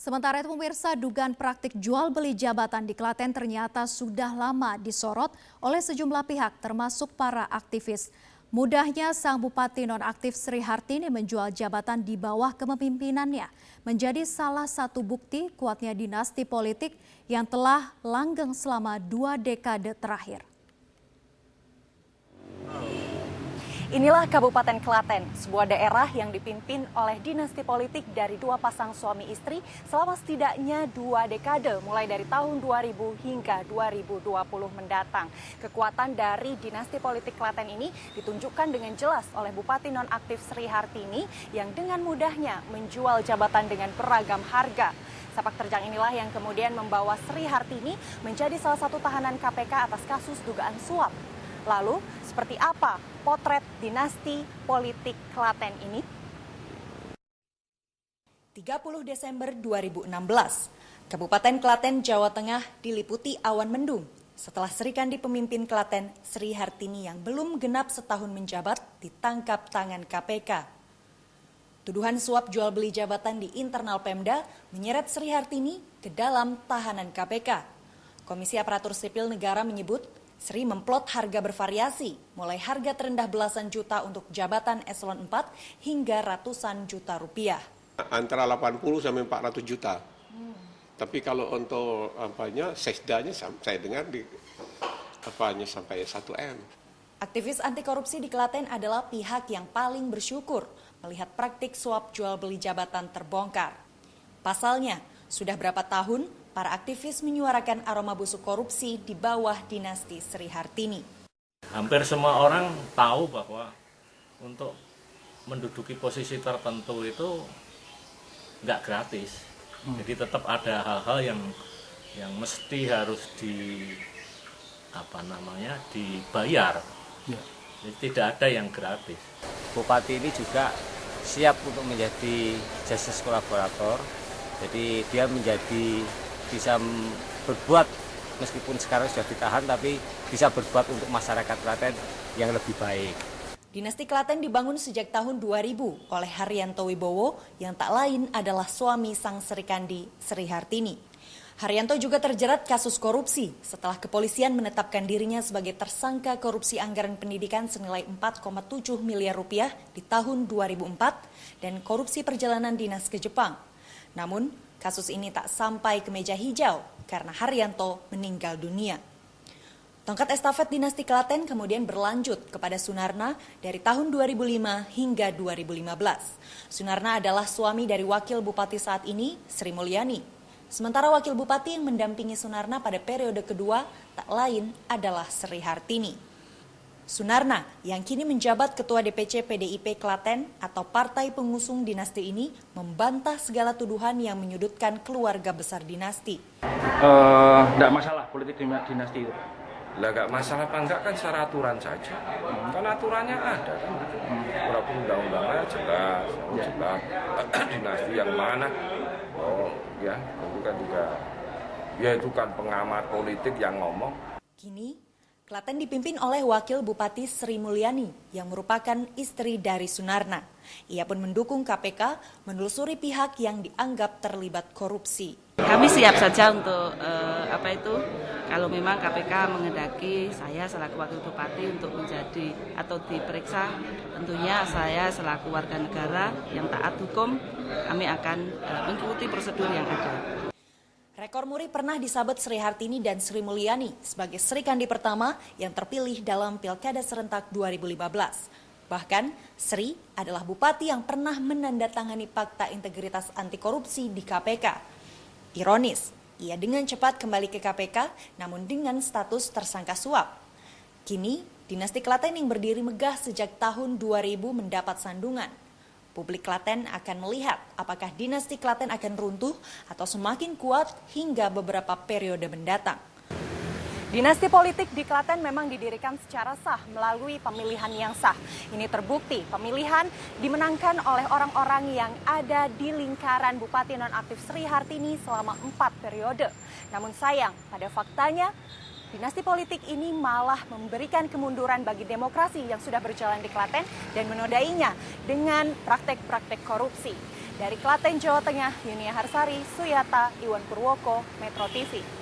Sementara itu pemirsa, dugaan praktik jual beli jabatan di Klaten ternyata sudah lama disorot oleh sejumlah pihak termasuk para aktivis. Mudahnya sang bupati nonaktif Sri Hartini menjual jabatan di bawah kepemimpinannya menjadi salah satu bukti kuatnya dinasti politik yang telah langgeng selama 2 dekade terakhir. Inilah Kabupaten Klaten, sebuah daerah yang dipimpin oleh dinasti politik dari 2 pasang suami istri selama setidaknya 2 dekade, mulai dari tahun 2000 hingga 2020 mendatang. Kekuatan dari dinasti politik Klaten ini ditunjukkan dengan jelas oleh Bupati nonaktif Sri Hartini yang dengan mudahnya menjual jabatan dengan beragam harga. Sepak terjang inilah yang kemudian membawa Sri Hartini menjadi salah satu tahanan KPK atas kasus dugaan suap. Lalu, seperti apa potret dinasti politik Klaten ini? 30 Desember 2016, Kabupaten Klaten, Jawa Tengah diliputi awan mendung setelah Sri Kandi pemimpin Klaten, Sri Hartini yang belum genap setahun menjabat ditangkap tangan KPK. Tuduhan suap jual beli jabatan di internal Pemda menyeret Sri Hartini ke dalam tahanan KPK. Komisi Aparatur Sipil Negara menyebut Sri memplot harga bervariasi, mulai harga terendah belasan juta untuk jabatan eselon 4 hingga ratusan juta rupiah. Antara 80 sampai 400 juta. Tapi kalau untuk sesdanya saya dengar di sampai 1 M. Aktivis anti korupsi di Klaten adalah pihak yang paling bersyukur melihat praktik suap jual beli jabatan terbongkar. Pasalnya, sudah berapa tahun para aktivis menyuarakan aroma busuk korupsi di bawah dinasti Sri Hartini. Hampir semua orang tahu bahwa untuk menduduki posisi tertentu itu nggak gratis. Jadi tetap ada hal-hal yang mesti harus dibayar. Ya. Jadi tidak ada yang gratis. Bupati ini juga siap untuk menjadi justice kolaborator. Jadi dia bisa berbuat meskipun sekarang sudah ditahan, tapi bisa berbuat untuk masyarakat Klaten yang lebih baik. Dinasti Klaten dibangun sejak tahun 2000 oleh Haryanto Wibowo yang tak lain adalah suami sang Sri Kandi, Sri Hartini. Haryanto juga terjerat kasus korupsi setelah kepolisian menetapkan dirinya sebagai tersangka korupsi anggaran pendidikan senilai 4,7 miliar rupiah di tahun 2004 dan korupsi perjalanan dinas ke Jepang. Namun, kasus ini tak sampai ke meja hijau karena Haryanto meninggal dunia. Tongkat estafet dinasti Klaten kemudian berlanjut kepada Sunarna dari tahun 2005 hingga 2015. Sunarna adalah suami dari wakil bupati saat ini, Sri Mulyani. Sementara wakil bupati yang mendampingi Sunarna pada periode kedua tak lain adalah Sri Hartini. Sunarna yang kini menjabat Ketua DPC PDIP Klaten atau partai pengusung dinasti ini membantah segala tuduhan yang menyudutkan keluarga besar dinasti. Tidak masalah politik dinasti itu. Lah nggak masalah apa enggak kan secara aturan saja. Kan aturannya ada kan. Walaupun undang-undangnya jelas, dinasti yang mana. Oh ya, itu kan juga. Ya itu kan pengamat politik yang ngomong. Kini Klaten dipimpin oleh Wakil Bupati Sri Mulyani yang merupakan istri dari Sunarna. Ia pun mendukung KPK menelusuri pihak yang dianggap terlibat korupsi. Kami siap saja untuk kalau memang KPK menghendaki saya selaku Wakil Bupati untuk menjadi atau diperiksa, tentunya saya selaku warga negara yang taat hukum, kami akan mengikuti prosedur yang ada. Rekor muri pernah disabet Sri Hartini dan Sri Mulyani sebagai Sri Kandi pertama yang terpilih dalam Pilkada Serentak 2015. Bahkan, Sri adalah bupati yang pernah menandatangani Fakta Integritas Anti Korupsi di KPK. Ironis, ia dengan cepat kembali ke KPK namun dengan status tersangka suap. Kini, dinasti Klaten yang berdiri megah sejak tahun 2000 mendapat sandungan. Publik Klaten akan melihat apakah dinasti Klaten akan runtuh atau semakin kuat hingga beberapa periode mendatang. Dinasti politik di Klaten memang didirikan secara sah melalui pemilihan yang sah. Ini terbukti pemilihan dimenangkan oleh orang-orang yang ada di lingkaran Bupati nonaktif Sri Hartini selama 4 periode. Namun sayang, pada faktanya dinasti politik ini malah memberikan kemunduran bagi demokrasi yang sudah berjalan di Klaten dan menodainya dengan praktek-praktek korupsi. Dari Klaten, Jawa Tengah, Yunia Harsari, Suyata, Iwan Purwoko, Metro TV.